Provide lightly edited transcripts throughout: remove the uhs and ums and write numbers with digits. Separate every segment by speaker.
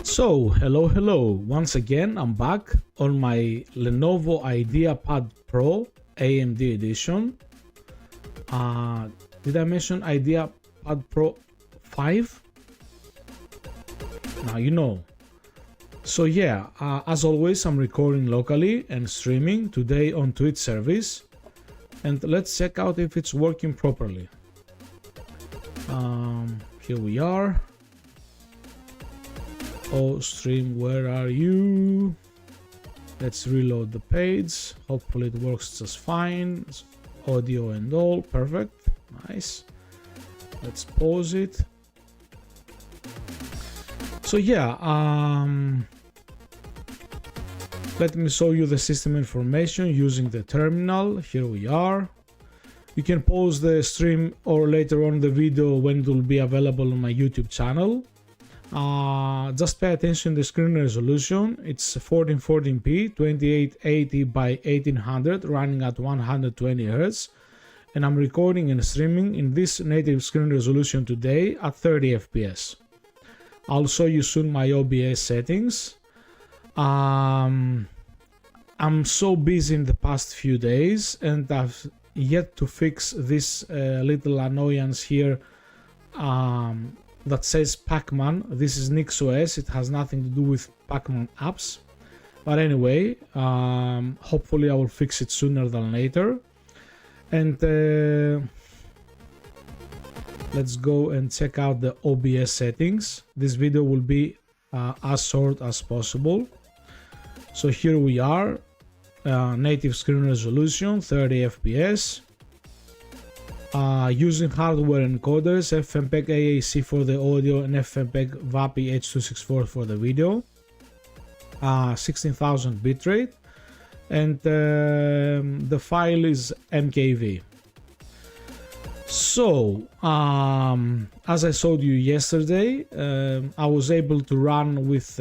Speaker 1: So, hello, once again I'm back on my Lenovo IdeaPad Pro AMD edition. Did I mention IdeaPad Pro 5? Now you know. So yeah, as always I'm recording locally and streaming today on Twitch service, and let's check out if it's working properly. Here we are. Oh, stream, where are you? Let's reload the page. Hopefully it works just fine. It's audio and all, perfect, nice. Let's pause it. So yeah, let me show you the system information using the terminal. Here we are. You can pause the stream or later on the video when it will be available on my YouTube channel. Just pay attention to the screen resolution. It's 1440p 2880 by 1800 running at 120 Hz, and I'm recording and streaming in this native screen resolution today at 30 FPS. I'll show you soon my OBS settings. I'm so busy in the past few days and I've yet to fix this little annoyance here that says Pac-Man. This is NixOS, it has nothing to do with Pac-Man apps. But anyway, hopefully I will fix it sooner than later. And let's go and check out the OBS settings. This video will be as short as possible. So here we are, native screen resolution, 30 FPS. Using hardware encoders, FMPEG AAC for the audio and FMPEG VAPI H.264 for the video, 16,000 bitrate, and the file is MKV. So, as I showed you yesterday, I was able to run with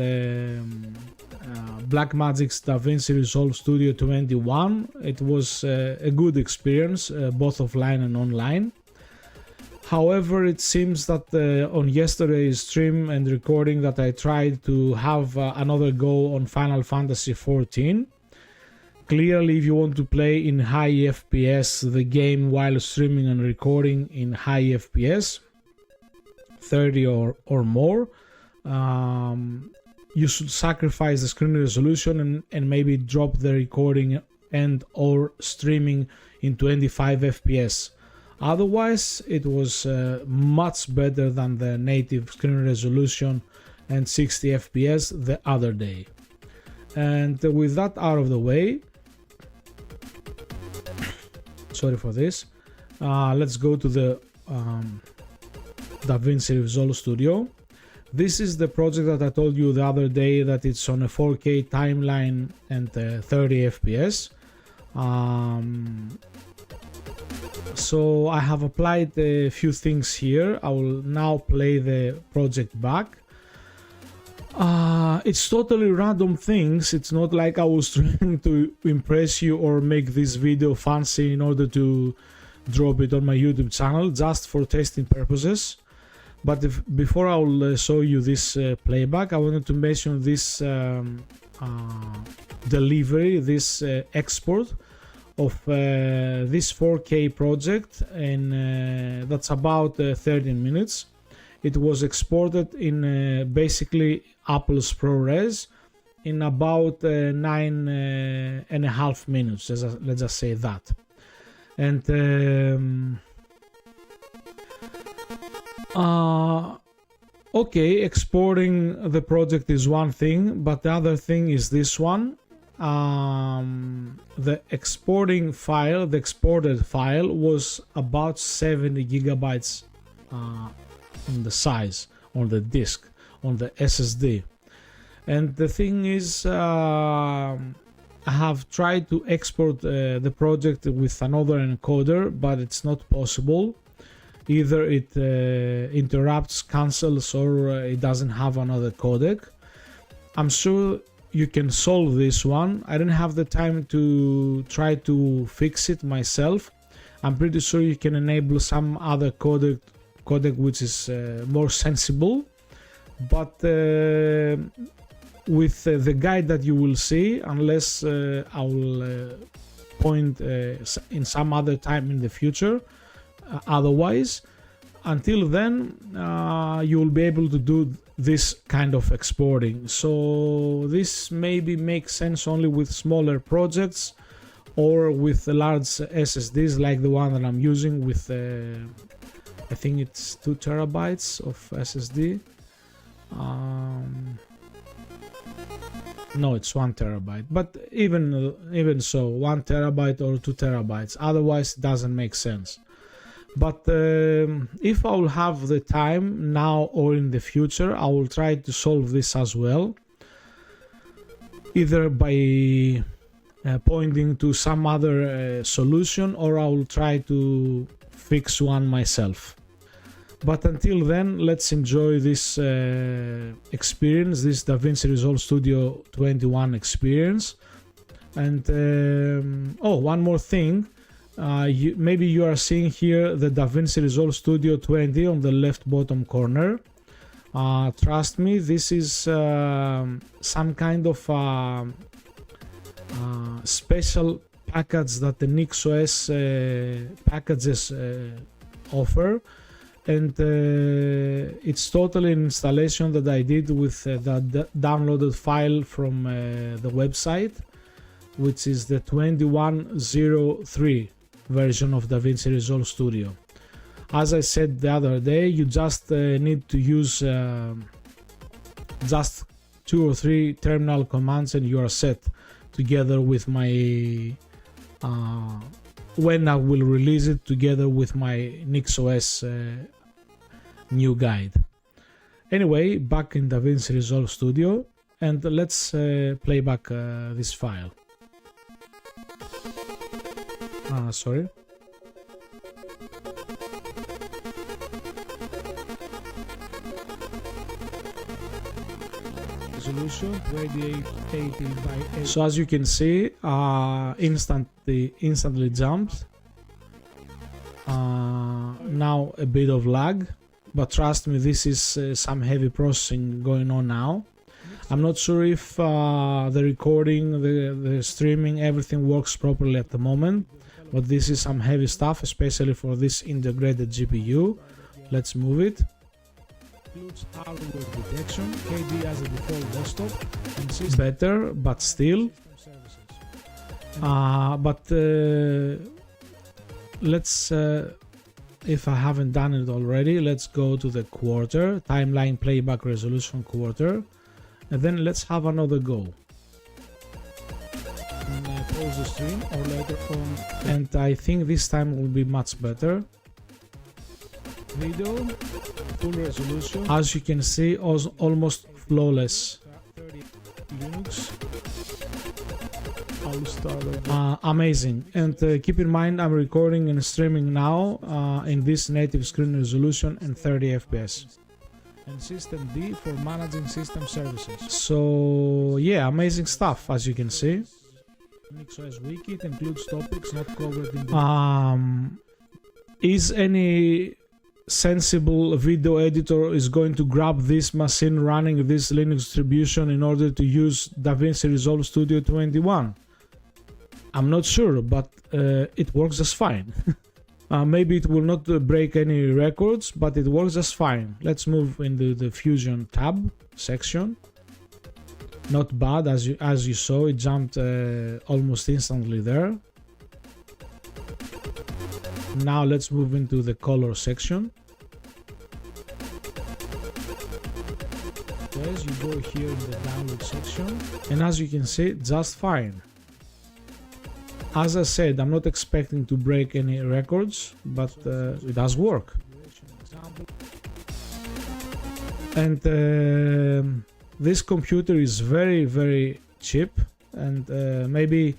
Speaker 1: Blackmagic's DaVinci Resolve Studio 21. It was a good experience, both offline and online. However, it seems that on yesterday's stream and recording that I tried to have another go on Final Fantasy XIV. Clearly, if you want to play in high FPS the game while streaming and recording in high FPS, 30 or more, you should sacrifice the screen resolution and maybe drop the recording and or streaming in 25 FPS. Otherwise, it was much better than the native screen resolution and 60 FPS the other day. And with that out of the way, sorry for this, let's go to the DaVinci Resolve Studio. This is the project that I told you the other day that it's on a 4K timeline and 30 FPS. So I have applied a few things here. I will now play the project back. It's totally random things. It's not like I was trying to impress you or make this video fancy in order to drop it on my YouTube channel, just for testing purposes. But before I will show you this playback, I wanted to mention this delivery, this export of this 4K project, and that's about 13 minutes. It was exported in basically Apple's ProRes in about 9.5 minutes, let's just say that. And okay, exporting the project is one thing, but the other thing is this one. The exporting file, the exported file was about 70 gigabytes in the size, on the disk, on the SSD. And the thing is, I have tried to export the project with another encoder, but it's not possible. Either it interrupts, cancels, or it doesn't have another codec. I'm sure you can solve this one. I didn't have the time to try to fix it myself. I'm pretty sure you can enable some other codec which is more sensible, but with the guide that you will see, unless I will point in some other time in the future, otherwise, until then, you will be able to do this kind of exporting. So this maybe makes sense only with smaller projects or with large SSDs like the one that I'm using with I think it's 2 terabytes of SSD. No, it's 1 terabyte, but even so, 1 terabyte or 2 terabytes, otherwise it doesn't make sense. But if I will have the time now or in the future, I will try to solve this as well, either by pointing to some other solution, or I will try to fix one myself. But until then, let's enjoy this experience, this DaVinci Resolve Studio 21 experience. And oh, one more thing. Maybe you are seeing here the DaVinci Resolve Studio 20 on the left bottom corner. Trust me, this is some kind of special package that the NixOS packages offer, and it's totally an installation that I did with the downloaded file from the website, which is the 21.03 version of DaVinci Resolve Studio. As I said the other day, you just need to use just 2 or 3 terminal commands and you are set, together with my when I will release it, together with my NixOS new guide. Anyway, back in DaVinci Resolve Studio, and let's play back this file. Sorry. Resolution 2880 by 8. So as you can see, instantly jumped. Now a bit of lag, but trust me, this is some heavy processing going on now. I'm not sure if the recording, the streaming, everything works properly at the moment, but this is some heavy stuff, especially for this integrated GPU. Let's move it. Includes hardware detection, KD as a default desktop, and system better, but still. Let's, if I haven't done it already, let's go to the quarter, timeline playback resolution quarter, and then let's have another go. And pause the stream or later on, and I think this time will be much better. Video, full resolution. As you can see, almost flawless. Linux. I'll start amazing. And keep in mind, I'm recording and streaming now in this native screen resolution and 30 FPS. And System D for managing system services. So yeah, amazing stuff, as you can see. NixOS Wiki, it includes topics not covered in the is any sensible video editor is going to grab this machine running this Linux distribution in order to use DaVinci Resolve Studio 21? I'm not sure, but it works just fine. Maybe it will not break any records, but it works just fine. Let's move into the Fusion tab section. Not bad, as you saw, it jumped almost instantly there. Now let's move into the color section. Yes, you go here in the download section, and as you can see, just fine. As I said, I'm not expecting to break any records, but it does work. And this computer is very, very cheap, and maybe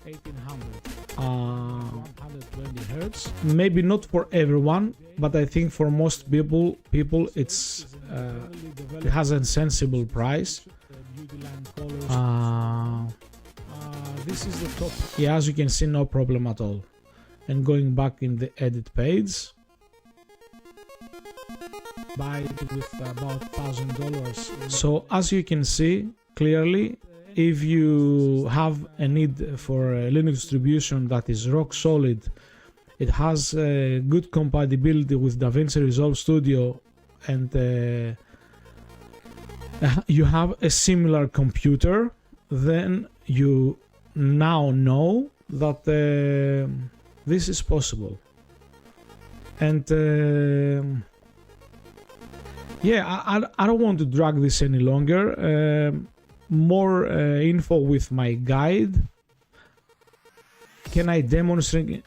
Speaker 1: 1800, 120 Hz. Maybe not for everyone, but I think for most people it's it has a sensible price. This is the top. Yeah, as you can see, no problem at all. And going back in the edit page, buy it with about $1,000. So as you can see clearly, if you have a need for a Linux distribution that is rock solid, it has good compatibility with DaVinci Resolve Studio, and you have a similar computer, then you now know that this is possible. And yeah, I don't want to drag this any longer. More info with my guide. Can I demonstrate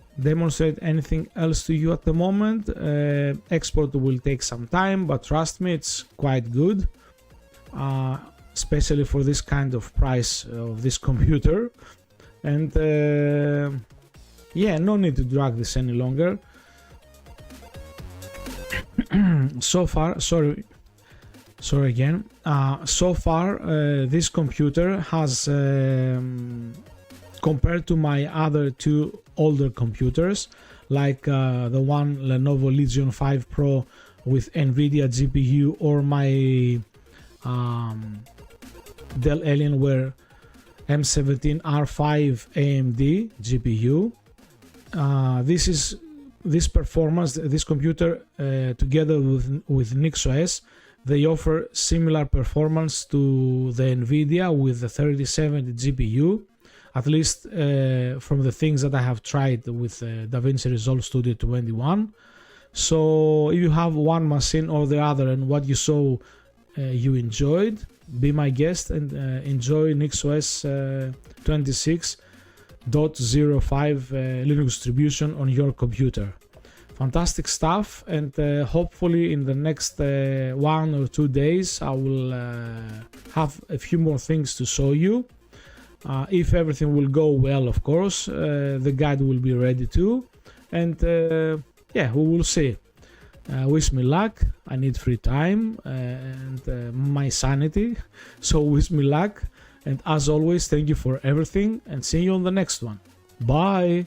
Speaker 1: anything else to you at the moment? Export will take some time, but trust me, it's quite good, especially for this kind of price of this computer. And yeah, no need to drag this any longer. So far, sorry again. So far, this computer has, compared to my other two older computers, like the one Lenovo IdeaPad Pro with NVIDIA GPU, or my Dell Alienware M17R5 AMD GPU. This performance, this computer, together with NixOS, they offer similar performance to the NVIDIA with the 3070 GPU, at least from the things that I have tried with DaVinci Resolve Studio 21. So if you have one machine or the other and what you saw you enjoyed, be my guest and enjoy NixOS 26.05 Linux distribution on your computer. Fantastic stuff, and hopefully in the next 1 or 2 days I will have a few more things to show you. If everything will go well, of course, the guide will be ready too, and yeah, we will see. Wish me luck. I need free time and my sanity, so wish me luck, and as always, thank you for everything, and see you on the next one. Bye.